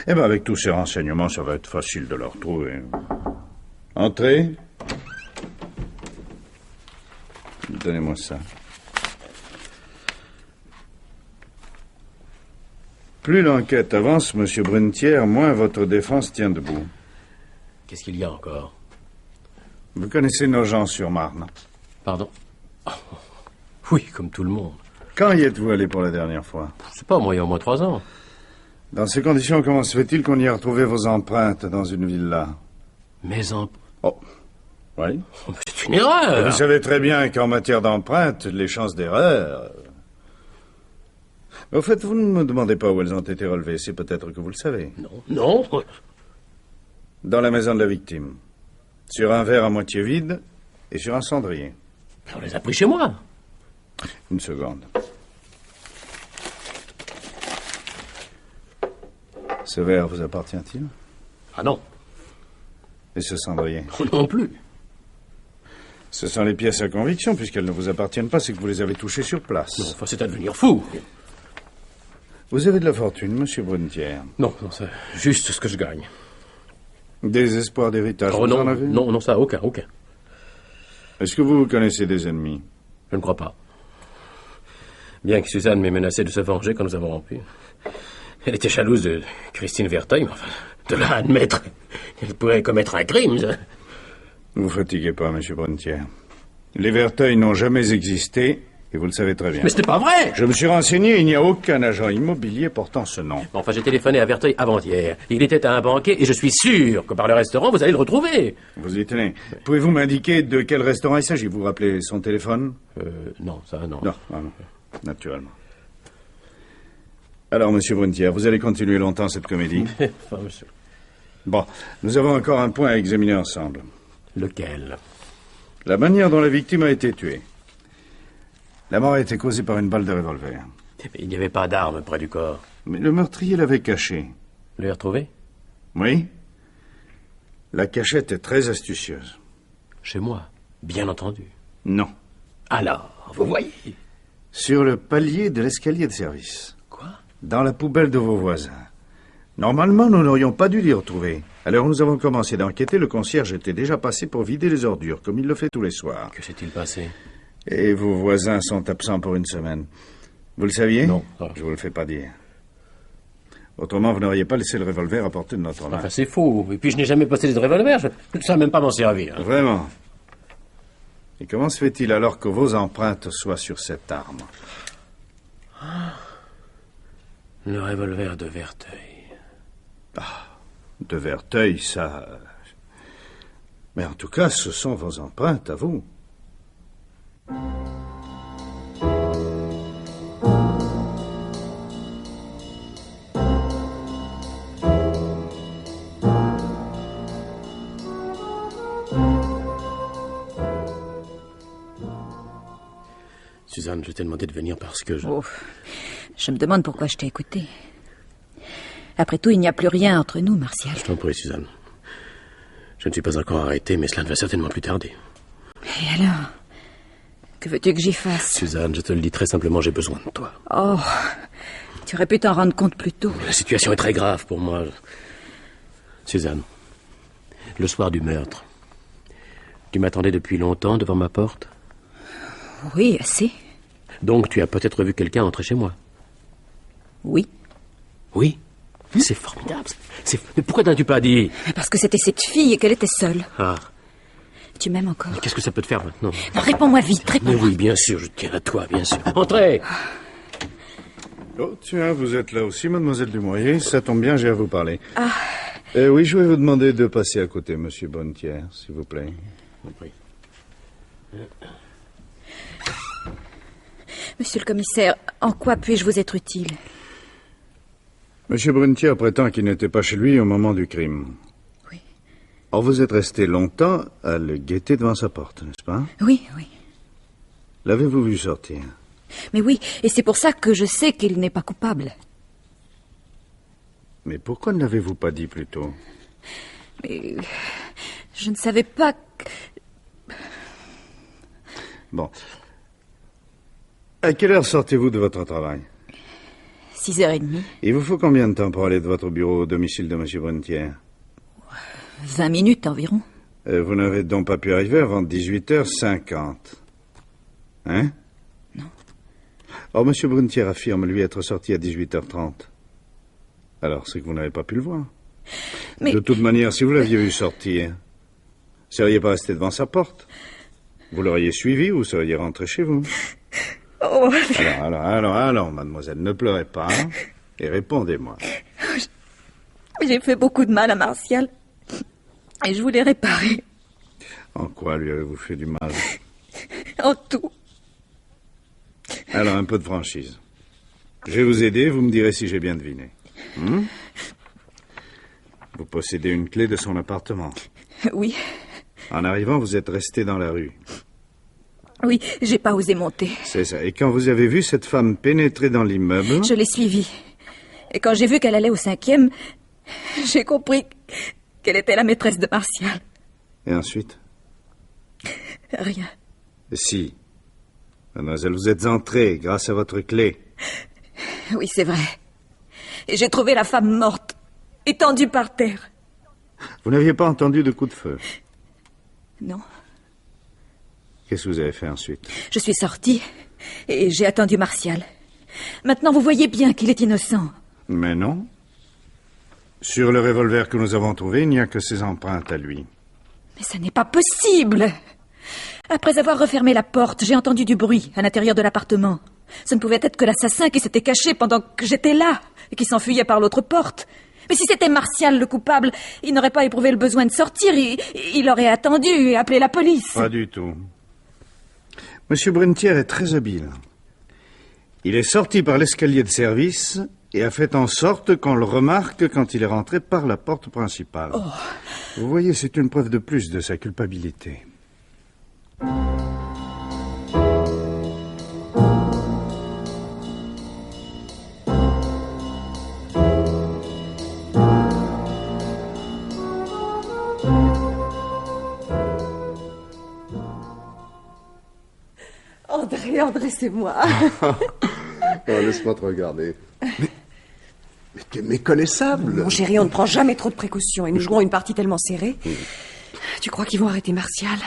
Eh bien, avec tous ces renseignements, ça va être facile de la retrouver. Entrez. Donnez-moi ça. Plus l'enquête avance, Monsieur Brunetière, moins votre défense tient debout. Qu'est-ce qu'il y a encore? Vous connaissez Nogent-sur-Marne? Pardon? Oh, oui, comme tout le monde. Quand y êtes-vous allé pour la dernière fois? Je sais pas, moi, il y a au moins 3 ans. Dans ces conditions, comment se fait-il qu'on y ait retrouvé vos empreintes dans une villa? Mais en... Oh, oui. C'est une erreur. Vous savez très bien qu'en matière d'empreintes, les chances d'erreur... Au fait, vous ne me demandez pas où elles ont été relevées, c'est peut-être que vous le savez. Non. Dans la maison de la victime. Sur un verre à moitié vide et sur un cendrier. On les a pris chez moi. Une seconde. Ce verre vous appartient-il? Ah non. Et ce cendrier? Non plus. Ce sont les pièces à conviction, puisqu'elles ne vous appartiennent pas, c'est que vous les avez touchées sur place. Non, enfin, c'est à devenir fou. Vous avez de la fortune, Monsieur Brunetière. Non, c'est juste ce que je gagne. Des espoirs d'héritage, Oh vous non, en avez? non, ça, aucun. Est-ce que vous connaissez des ennemis? Je ne crois pas. Bien que Suzanne m'ait menacé de se venger quand nous avons rompu. Elle était jalouse de Christine Verteuil, mais enfin, de là à admettre qu'elle pourrait commettre un crime, ça... Ne vous fatiguez pas, Monsieur Brunetière. Les Verteuil n'ont jamais existé, et vous le savez très bien. Mais ce n'est pas vrai! Je me suis renseigné, il n'y a aucun agent immobilier portant ce nom. Enfin, j'ai téléphoné à Verteuil avant-hier. Il était à un banquet, et je suis sûr que par le restaurant, vous allez le retrouver. Vous y tenez. Pouvez-vous m'indiquer de quel restaurant il s'agit? Vous rappelez son téléphone? Non, ça, non. Non, naturellement. Alors, Monsieur Brunetière, vous allez continuer longtemps cette comédie? Enfin, monsieur... Bon, nous avons encore un point à examiner ensemble. Lequel? La manière dont la victime a été tuée. La mort a été causée par une balle de revolver. Il n'y avait pas d'arme près du corps. Mais le meurtrier l'avait cachée. Vous l'avez retrouvé? Oui. La cachette est très astucieuse. Chez moi, bien entendu. Non. Alors, vous voyez? Sur le palier de l'escalier de service. Quoi? Dans la poubelle de vos voisins. Normalement, nous n'aurions pas dû l'y retrouver. Alors nous avons commencé d'enquêter. Le concierge était déjà passé pour vider les ordures, comme il le fait tous les soirs. Que s'est-il passé? Et vos voisins sont absents pour une semaine. Vous le saviez? Non. Je vous le fais pas dire. Autrement, vous n'auriez pas laissé le revolver à portée de notre main. Enfin, c'est faux. Et puis, je n'ai jamais possédé de revolver. Je ne sais même pas m'en servir. Vraiment? Et comment se fait-il alors que vos empreintes soient sur cette arme? Le revolver de Verteuil. De Verteuil, ça... Mais en tout cas, ce sont vos empreintes à vous. Suzanne, je t'ai demandé de venir parce que je... Oh, je me demande pourquoi je t'ai écouté. Après tout, il n'y a plus rien entre nous, Martial. Je t'en prie, Suzanne. Je ne suis pas encore arrêté, mais cela ne va certainement plus tarder. Et alors? Que veux-tu que j'y fasse? Suzanne, je te le dis très simplement, j'ai besoin de toi. Oh, tu aurais pu t'en rendre compte plus tôt. La situation est très grave pour moi. Suzanne, le soir du meurtre, tu m'attendais depuis longtemps devant ma porte? Oui, assez. Donc tu as peut-être vu quelqu'un entrer chez moi? Oui. Oui? C'est formidable. Mais pourquoi n'as-tu pas dit? Parce que c'était cette fille et qu'elle était seule. Ah. Tu m'aimes encore? Mais qu'est-ce que ça peut te faire maintenant? Non, réponds-moi vite, réponds-moi. Mais oui, bien sûr, je tiens à toi, bien sûr. Entrez! Oh, tiens, vous êtes là aussi, mademoiselle Dumouriez. Ça tombe bien, j'ai à vous parler. Oui, je vais vous demander de passer à côté, monsieur Brunetière, s'il vous plaît. Oui. Monsieur le commissaire, en quoi puis-je vous être utile? Monsieur Brunetière prétend qu'il n'était pas chez lui au moment du crime. Oui. Or, vous êtes resté longtemps à le guetter devant sa porte, n'est-ce pas? Oui, oui. L'avez-vous vu sortir? Mais oui, et c'est pour ça que je sais qu'il n'est pas coupable. Mais pourquoi ne l'avez-vous pas dit plus tôt? Mais je ne savais pas que... Bon. À quelle heure sortez-vous de votre travail? 6h30. Il vous faut combien de temps pour aller de votre bureau au domicile de M. Brunetière? 20 minutes environ. Vous n'avez donc pas pu arriver avant 18h50. Hein? Non. Or, M. Brunetière affirme, lui, être sorti à 18h30. Alors, c'est que vous n'avez pas pu le voir. Mais... De toute manière, si vous l'aviez vu sortir, vous ne seriez pas resté devant sa porte. Vous l'auriez suivi ou vous seriez rentré chez vous. Oh. Alors, mademoiselle, ne pleurez pas et répondez-moi. J'ai fait beaucoup de mal à Martial. Et je voulais réparer. En quoi lui avez-vous fait du mal? En tout. Alors, un peu de franchise. Je vais vous aider, vous me direz si j'ai bien deviné. Vous possédez une clé de son appartement. Oui. En arrivant, vous êtes resté dans la rue. Oui, j'ai pas osé monter. C'est ça. Et quand vous avez vu cette femme pénétrer dans l'immeuble... Je l'ai suivie. Et quand j'ai vu qu'elle allait au 5e, j'ai compris qu'elle était la maîtresse de Martial. Et ensuite? Rien. Si. Mademoiselle, vous êtes entrée grâce à votre clé. Oui, c'est vrai. Et j'ai trouvé la femme morte, étendue par terre. Vous n'aviez pas entendu de coup de feu? Non. Qu'est-ce que vous avez fait ensuite? Je suis sortie et j'ai attendu Martial. Maintenant, vous voyez bien qu'il est innocent. Mais non. Sur le revolver que nous avons trouvé, il n'y a que ses empreintes à lui. Mais ça n'est pas possible. Après avoir refermé la porte, j'ai entendu du bruit à l'intérieur de l'appartement. Ce ne pouvait être que l'assassin qui s'était caché pendant que j'étais là et qui s'enfuyait par l'autre porte. Mais si c'était Martial le coupable, il n'aurait pas éprouvé le besoin de sortir. Il aurait attendu et appelé la police. Pas du tout. Monsieur Brunetière est très habile. Il est sorti par l'escalier de service et a fait en sorte qu'on le remarque quand il est rentré par la porte principale. Oh. Vous voyez, c'est une preuve de plus de sa culpabilité. André, c'est moi. Laisse-moi te regarder. Mais t'es méconnaissable. Mon chéri, on ne prend jamais trop de précautions et nous jouons une partie tellement serrée. Tu crois qu'ils vont arrêter Martial?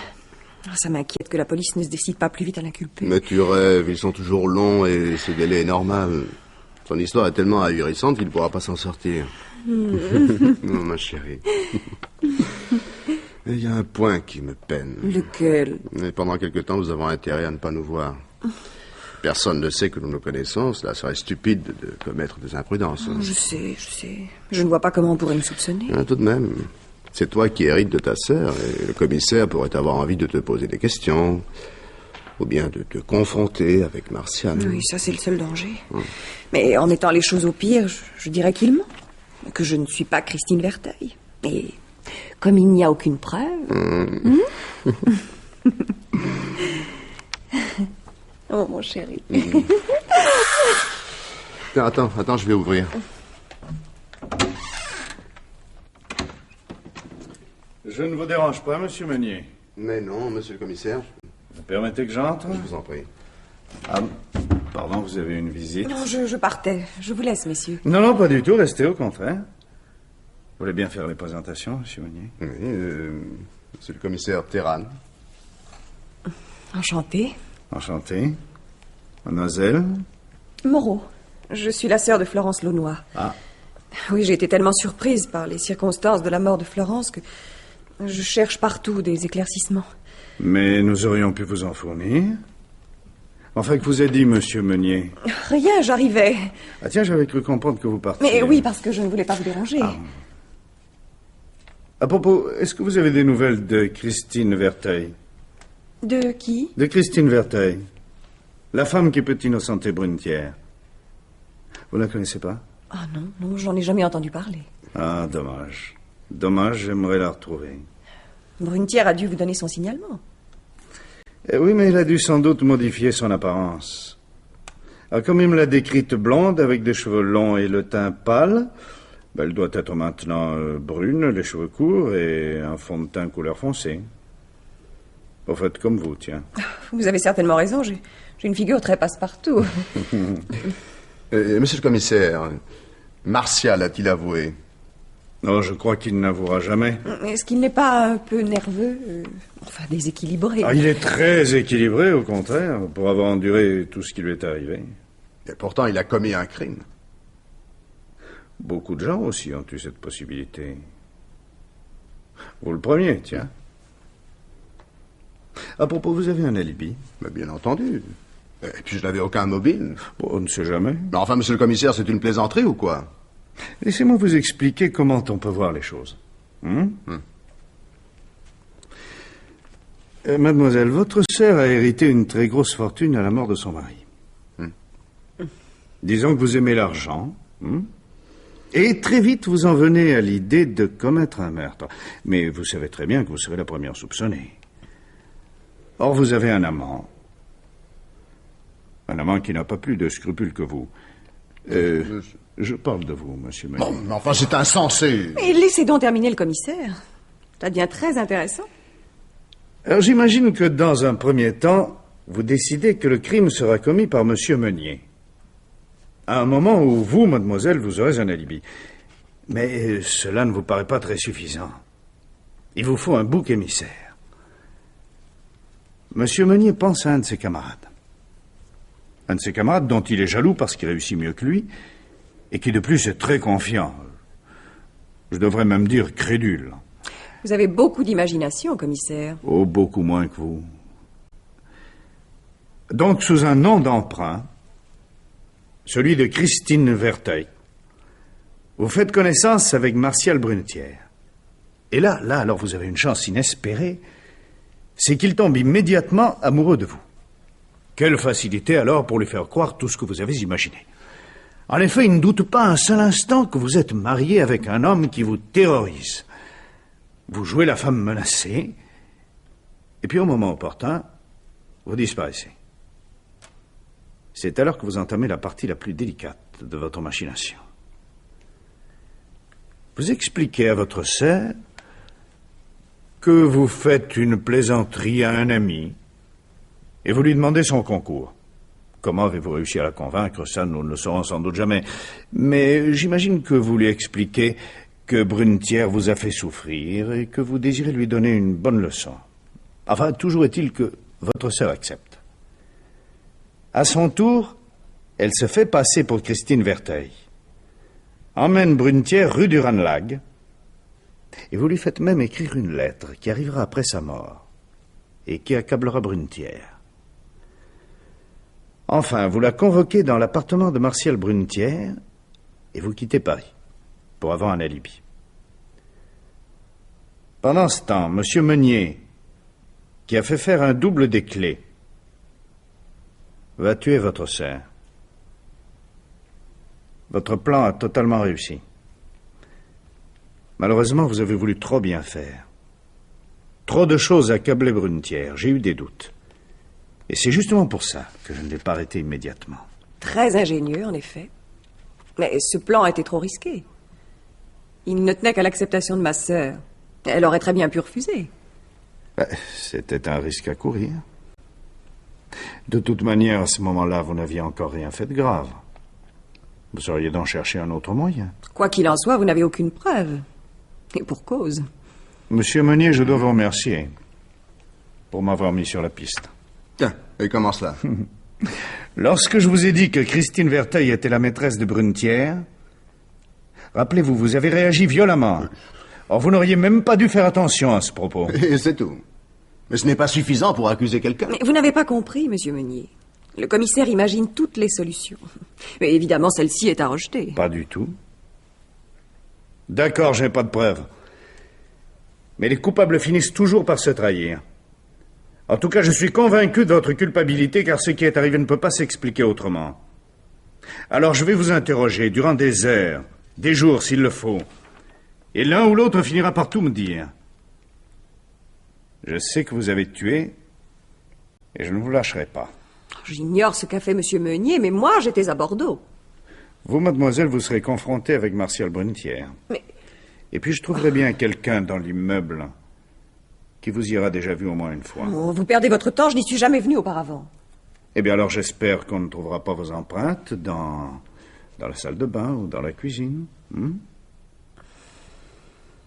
Ça m'inquiète que la police ne se décide pas plus vite à l'inculper. Mais tu rêves, ils sont toujours longs et ce délai est normal. Son histoire est tellement ahurissante qu'il ne pourra pas s'en sortir. Non, ma chérie. Il y a un point qui me peine. Lequel? Et pendant quelque temps, nous avons intérêt à ne pas nous voir. Personne ne sait que nous nous connaissons. Cela serait stupide de commettre des imprudences. Je sais. Je ne vois pas comment on pourrait me soupçonner. Tout de même, c'est toi qui hérites de ta sœur et le commissaire pourrait avoir envie de te poser des questions ou bien de te confronter avec Martial. Oui, ça c'est le seul danger. Mais en mettant les choses au pire, je dirais qu'il ment. Que je ne suis pas Christine Verteuil. Et comme il n'y a aucune preuve... Oh, mon chéri. Attends, je vais ouvrir. Je ne vous dérange pas, monsieur Meunier. Mais non, monsieur le commissaire. Vous permettez que j'entre? Je vous en prie. Ah, pardon, vous avez une visite? Non, je partais. Je vous laisse, messieurs. Non, pas du tout, restez au contraire. Vous voulez bien faire les présentations, monsieur Meunier? Oui, monsieur le commissaire Terran. Enchantée. Enchanté. Mademoiselle? Moreau. Je suis la sœur de Florence Launois. Ah. Oui, j'ai été tellement surprise par les circonstances de la mort de Florence que je cherche partout des éclaircissements. Mais nous aurions pu vous en fournir. Enfin, que vous a dit, monsieur Meunier? Rien, j'arrivais. Ah tiens, j'avais cru comprendre que vous partiez. Mais oui, parce que je ne voulais pas vous déranger. Ah. À propos, est-ce que vous avez des nouvelles de Christine Verteuil? De qui? De Christine Verteuil. La femme qui peut innocenter Brunetière. Vous la connaissez pas? Ah non, j'en ai jamais entendu parler. Ah, dommage. Dommage, j'aimerais la retrouver. Brunetière a dû vous donner son signalement. Oui, mais elle a dû sans doute modifier son apparence. Ah, comme il me l'a décrite blonde, avec des cheveux longs et le teint pâle, elle doit être maintenant brune, les cheveux courts et un fond de teint couleur foncée. Au fait, comme vous, tiens. Vous avez certainement raison, j'ai une figure très passe-partout. Monsieur le commissaire, Martial a-t-il avoué? Non, je crois qu'il n'avouera jamais. Est-ce qu'il n'est pas un peu nerveux enfin, déséquilibré? Ah, il est très équilibré, au contraire, pour avoir enduré tout ce qui lui est arrivé. Et pourtant, il a commis un crime. Beaucoup de gens aussi ont eu cette possibilité. Vous le premier, tiens. À propos, vous avez un alibi? Mais bien entendu. Et puis je n'avais aucun mobile. Bon, on ne sait jamais. Mais enfin, monsieur le commissaire, c'est une plaisanterie ou quoi? Laissez-moi vous expliquer comment on peut voir les choses. Mademoiselle, votre sœur a hérité une très grosse fortune à la mort de son mari. Disons que vous aimez l'argent. Et très vite, vous en venez à l'idée de commettre un meurtre. Mais vous savez très bien que vous serez la première soupçonnée. Or, vous avez un amant. Un amant qui n'a pas plus de scrupules que vous. Je parle de vous, monsieur Meunier. Bon, mais enfin, c'est insensé. Et laissez donc terminer le commissaire. Ça devient très intéressant. Alors, j'imagine que dans un premier temps, vous décidez que le crime sera commis par monsieur Meunier. À un moment où vous, mademoiselle, vous aurez un alibi. Mais cela ne vous paraît pas très suffisant. Il vous faut un bouc émissaire. Monsieur Meunier pense à un de ses camarades. Un de ses camarades dont il est jaloux parce qu'il réussit mieux que lui, et qui de plus est très confiant. Je devrais même dire crédule. Vous avez beaucoup d'imagination, commissaire. Oh, beaucoup moins que vous. Donc, sous un nom d'emprunt, celui de Christine Verteuil, vous faites connaissance avec Martial Brunetière. Et là, alors vous avez une chance inespérée, c'est qu'il tombe immédiatement amoureux de vous. Quelle facilité alors pour lui faire croire tout ce que vous avez imaginé. En effet, il ne doute pas un seul instant que vous êtes marié avec un homme qui vous terrorise. Vous jouez la femme menacée, et puis au moment opportun, vous disparaissez. C'est alors que vous entamez la partie la plus délicate de votre machination. Vous expliquez à votre sœur que vous faites une plaisanterie à un ami et vous lui demandez son concours. Comment avez-vous réussi à la convaincre? Ça, nous ne le saurons sans doute jamais. Mais j'imagine que vous lui expliquez que Brunetière vous a fait souffrir et que vous désirez lui donner une bonne leçon. Enfin, toujours est-il que votre sœur accepte. À son tour, elle se fait passer pour Christine Verteuil, emmène Brunetière rue du Ranelagh, et vous lui faites même écrire une lettre qui arrivera après sa mort et qui accablera Brunetière. Enfin, vous la convoquez dans l'appartement de Martial Brunetière et vous quittez Paris pour avoir un alibi. Pendant ce temps, monsieur Meunier, qui a fait faire un double des clés, va tuer votre sœur. Votre plan a totalement réussi. Malheureusement, vous avez voulu trop bien faire. Trop de choses accablaient Brunetière. J'ai eu des doutes. Et c'est justement pour ça que je ne l'ai pas arrêté immédiatement. Très ingénieux, en effet. Mais ce plan était trop risqué. Il ne tenait qu'à l'acceptation de ma sœur. Elle aurait très bien pu refuser. C'était un risque à courir. De toute manière, à ce moment-là, vous n'aviez encore rien fait de grave. Vous auriez donc cherché un autre moyen. Quoi qu'il en soit, vous n'avez aucune preuve. Et pour cause. Monsieur Meunier, je dois vous remercier pour m'avoir mis sur la piste. Tiens, et comment cela? Lorsque je vous ai dit que Christine Verteuil était la maîtresse de Brunetière, rappelez-vous, vous avez réagi violemment. Or, vous n'auriez même pas dû faire attention à ce propos. Et c'est tout. Mais ce n'est pas suffisant pour accuser quelqu'un. Mais vous n'avez pas compris, monsieur Meunier. Le commissaire imagine toutes les solutions. Mais évidemment, celle-ci est à rejeter. Pas du tout. D'accord, je n'ai pas de preuves. Mais les coupables finissent toujours par se trahir. En tout cas, je suis convaincu de votre culpabilité, car ce qui est arrivé ne peut pas s'expliquer autrement. Alors, je vais vous interroger durant des heures, des jours s'il le faut. Et l'un ou l'autre finira par tout me dire. Je sais que vous avez tué, et je ne vous lâcherai pas. J'ignore ce qu'a fait Monsieur Meunier, mais moi, j'étais à Bordeaux. Vous, mademoiselle, vous serez confrontée avec Martial Brunetière. Mais... Et puis je trouverai bien quelqu'un dans l'immeuble qui vous y aura déjà vu au moins une fois. Oh, vous perdez votre temps, je n'y suis jamais venu auparavant. Eh bien alors j'espère qu'on ne trouvera pas vos empreintes dans la salle de bain ou dans la cuisine.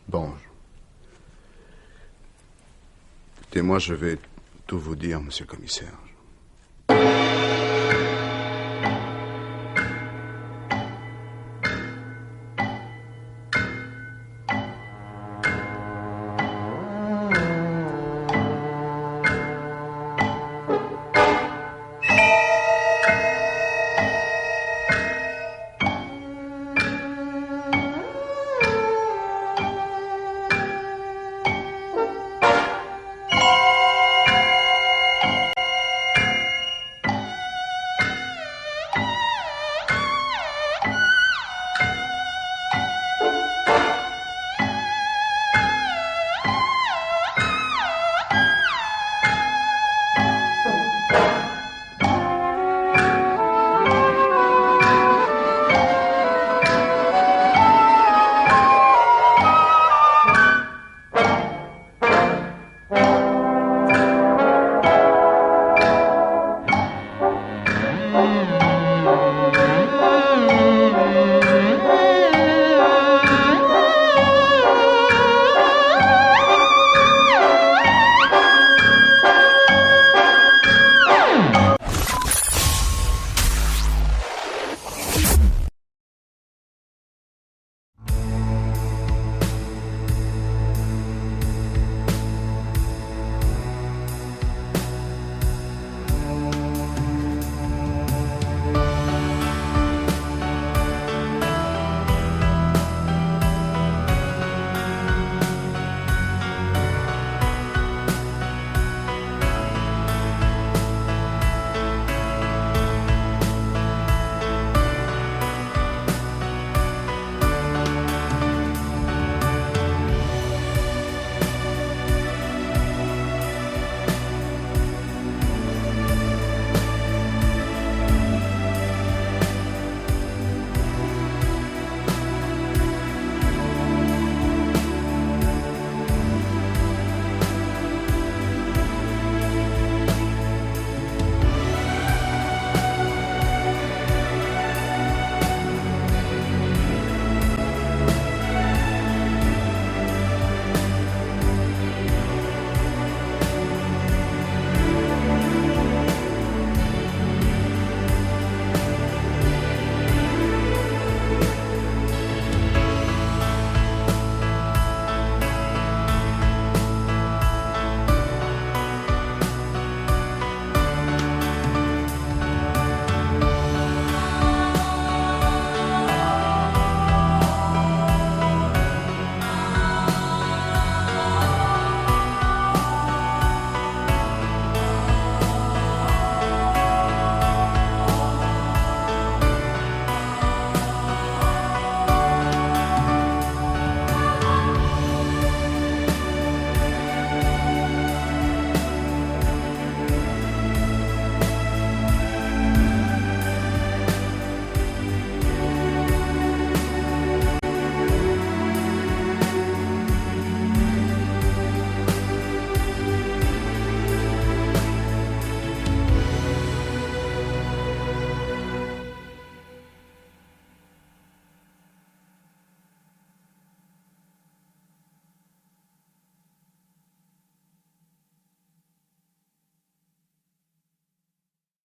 Bon. Écoutez, moi, je vais tout vous dire, monsieur le commissaire.